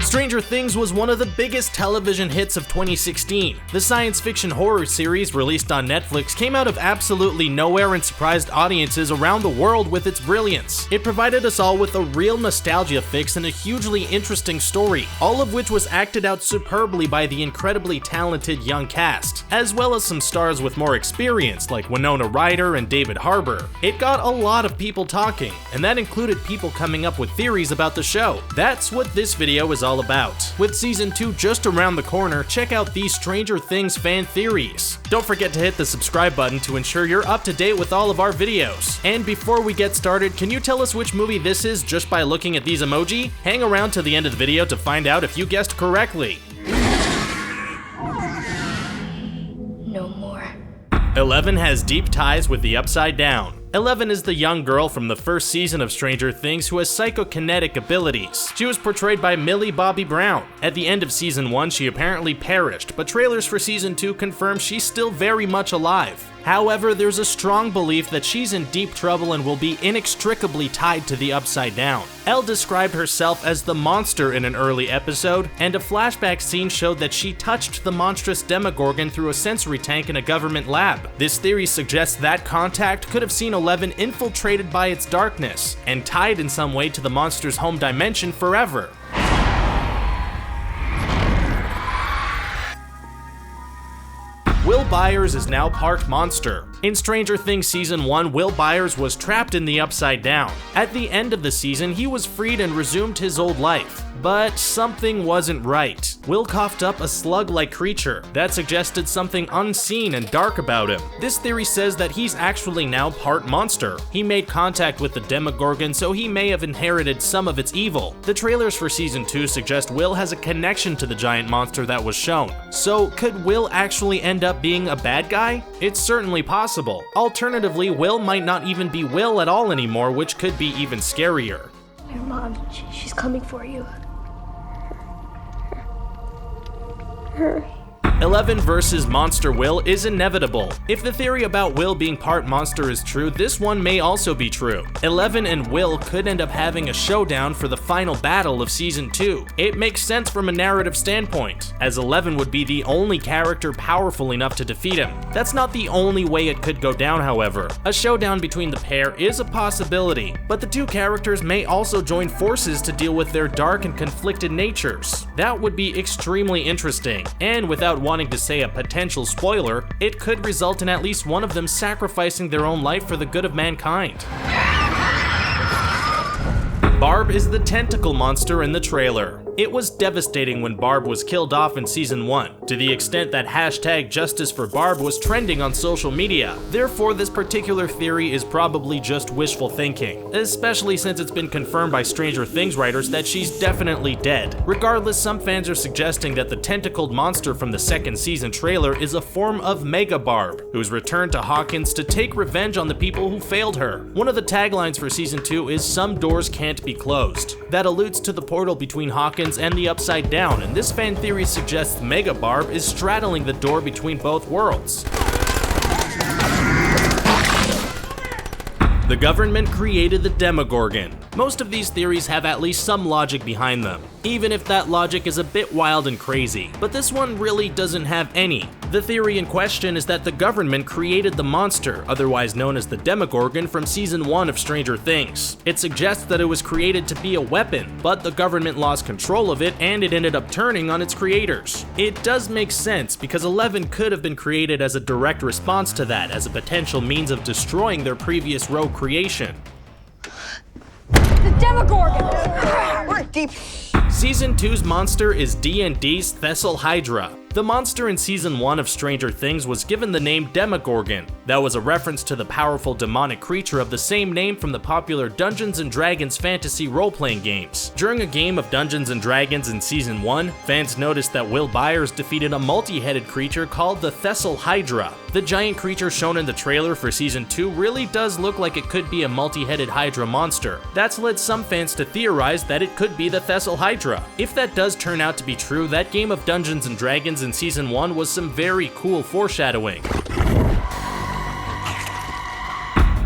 Stranger Things was one of the biggest television hits of 2016. The science fiction horror series released on Netflix came out of absolutely nowhere and surprised audiences around the world with its brilliance. It provided us all with a real nostalgia fix and a hugely interesting story, all of which was acted out superbly by the incredibly talented young cast, as well as some stars with more experience like Winona Ryder and David Harbour. It got a lot of people talking, and that included people coming up with theories about the show. That's what this video is all about. With season 2 just around the corner, check out these Stranger Things fan theories. Don't forget to hit the subscribe button to ensure you're up to date with all of our videos. And before we get started, can you tell us which movie this is just by looking at these emoji? Hang around to the end of the video to find out if you guessed correctly. No more. 11 has deep ties with the Upside Down. 11 is the young girl from the first season of Stranger Things who has psychokinetic abilities. She was portrayed by Millie Bobby Brown. At the end of season 1, she apparently perished, but trailers for season 2 confirm she's still very much alive. However, there's a strong belief that she's in deep trouble and will be inextricably tied to the Upside Down. Elle described herself as the monster in an early episode, and a flashback scene showed that she touched the monstrous Demogorgon through a sensory tank in a government lab. This theory suggests that contact could have seen 11 infiltrated by its darkness, and tied in some way to the monster's home dimension forever. Will Byers is now part monster. In Stranger Things Season 1, Will Byers was trapped in the Upside Down. At the end of the season, he was freed and resumed his old life. But something wasn't right. Will coughed up a slug-like creature that suggested something unseen and dark about him. This theory says that he's actually now part monster. He made contact with the Demogorgon, so he may have inherited some of its evil. The trailers for Season 2 suggest Will has a connection to the giant monster that was shown. So could Will actually end up being a bad guy? It's certainly possible. Alternatively, Will might not even be Will at all anymore, which could be even scarier. Your mom, she's coming for you. Hurry. 11 versus Monster Will is inevitable. If the theory about Will being part monster is true, this one may also be true. 11 and Will could end up having a showdown for the final battle of Season 2. It makes sense from a narrative standpoint, as 11 would be the only character powerful enough to defeat him. That's not the only way it could go down, however. A showdown between the pair is a possibility, but the two characters may also join forces to deal with their dark and conflicted natures. That would be extremely interesting, and without wanting to say a potential spoiler, it could result in at least one of them sacrificing their own life for the good of mankind. Barb is the tentacle monster in the trailer. It was devastating when Barb was killed off in Season 1, to the extent that hashtag Justice for Barb was trending on social media. Therefore, this particular theory is probably just wishful thinking, especially since it's been confirmed by Stranger Things writers that she's definitely dead. Regardless, some fans are suggesting that the tentacled monster from the second season trailer is a form of Mega Barb, who's returned to Hawkins to take revenge on the people who failed her. One of the taglines for Season 2 is "Some doors can't be closed." That alludes to the portal between Hawkins and the Upside Down, and this fan theory suggests Mega Barb is straddling the door between both worlds. The government created the Demogorgon. Most of these theories have at least some logic behind them, even if that logic is a bit wild and crazy, but this one really doesn't have any. The theory in question is that the government created the monster, otherwise known as the Demogorgon, from Season 1 of Stranger Things. It suggests that it was created to be a weapon, but the government lost control of it and it ended up turning on its creators. It does make sense, because 11 could have been created as a direct response to that, as a potential means of destroying their previous rogue creation. The Demogorgon! We're deep. Season 2's monster is D&D's Thessalhydra. The monster in Season 1 of Stranger Things was given the name Demogorgon. That was a reference to the powerful demonic creature of the same name from the popular Dungeons & Dragons fantasy role-playing games. During a game of Dungeons & Dragons in Season 1, fans noticed that Will Byers defeated a multi-headed creature called the Thessalhydra. The giant creature shown in the trailer for Season 2 really does look like it could be a multi-headed Hydra monster. That's led some fans to theorize that it could be the Thessalhydra. If that does turn out to be true, that game of Dungeons & Dragons in Season 1 was some very cool foreshadowing.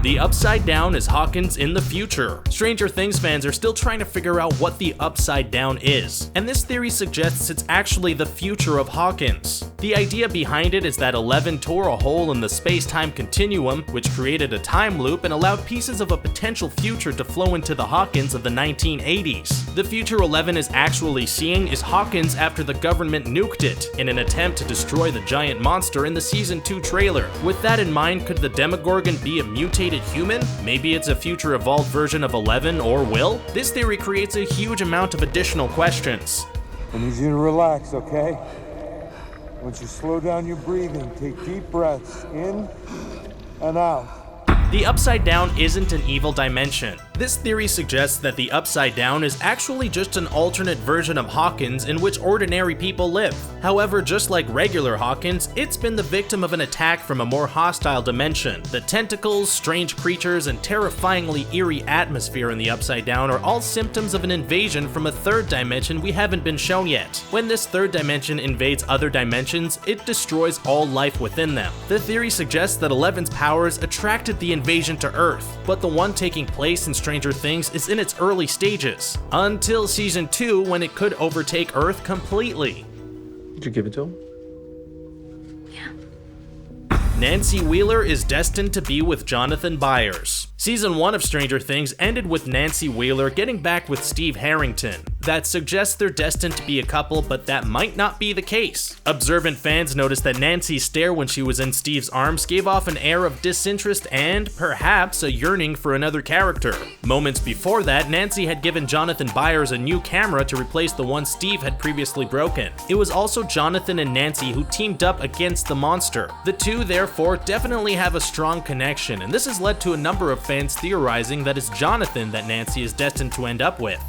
The Upside Down is Hawkins in the future. Stranger Things fans are still trying to figure out what the Upside Down is, and this theory suggests it's actually the future of Hawkins. The idea behind it is that 11 tore a hole in the space-time continuum, which created a time loop and allowed pieces of a potential future to flow into the Hawkins of the 1980s. The future 11 is actually seeing is Hawkins after the government nuked it, in an attempt to destroy the giant monster in the Season 2 trailer. With that in mind, could the Demogorgon be a mutated human? Maybe it's a future evolved version of 11 or Will? This theory creates a huge amount of additional questions. I need you to relax, okay? Once you slow down your breathing, take deep breaths in and out. The Upside Down isn't an evil dimension. This theory suggests that the Upside Down is actually just an alternate version of Hawkins in which ordinary people live. However, just like regular Hawkins, it's been the victim of an attack from a more hostile dimension. The tentacles, strange creatures, and terrifyingly eerie atmosphere in the Upside Down are all symptoms of an invasion from a third dimension we haven't been shown yet. When this third dimension invades other dimensions, it destroys all life within them. The theory suggests that 11's powers attracted the invasion to Earth, but the one taking place in Stranger Things is in its early stages, until Season 2 when it could overtake Earth completely. Did you give it to him? Nancy Wheeler is destined to be with Jonathan Byers. Season 1 of Stranger Things ended with Nancy Wheeler getting back with Steve Harrington. That suggests they're destined to be a couple, but that might not be the case. Observant fans noticed that Nancy's stare when she was in Steve's arms gave off an air of disinterest and, perhaps, a yearning for another character. Moments before that, Nancy had given Jonathan Byers a new camera to replace the one Steve had previously broken. It was also Jonathan and Nancy who teamed up against the monster. The two, therefore, definitely have a strong connection, and this has led to a number of fans theorizing that it's Jonathan that Nancy is destined to end up with.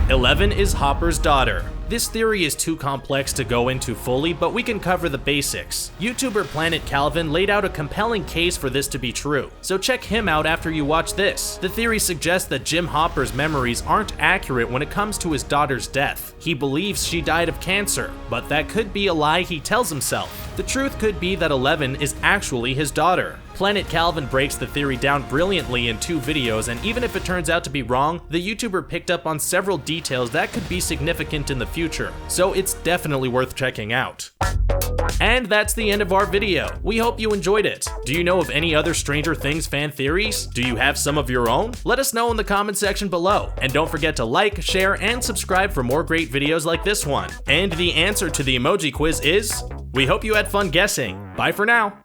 Eleven is Hopper's daughter. This theory is too complex to go into fully, but we can cover the basics. YouTuber Planet Calvin laid out a compelling case for this to be true, so check him out after you watch this. The theory suggests that Jim Hopper's memories aren't accurate when it comes to his daughter's death. He believes she died of cancer, but that could be a lie he tells himself. The truth could be that 11 is actually his daughter. Planet Calvin breaks the theory down brilliantly in 2 videos, and even if it turns out to be wrong, the YouTuber picked up on several details that could be significant in the future, so it's definitely worth checking out. And that's the end of our video. We hope you enjoyed it. Do you know of any other Stranger Things fan theories? Do you have some of your own? Let us know in the comment section below. And don't forget to like, share, and subscribe for more great videos like this one. And the answer to the emoji quiz is, we hope you had fun guessing. Bye for now.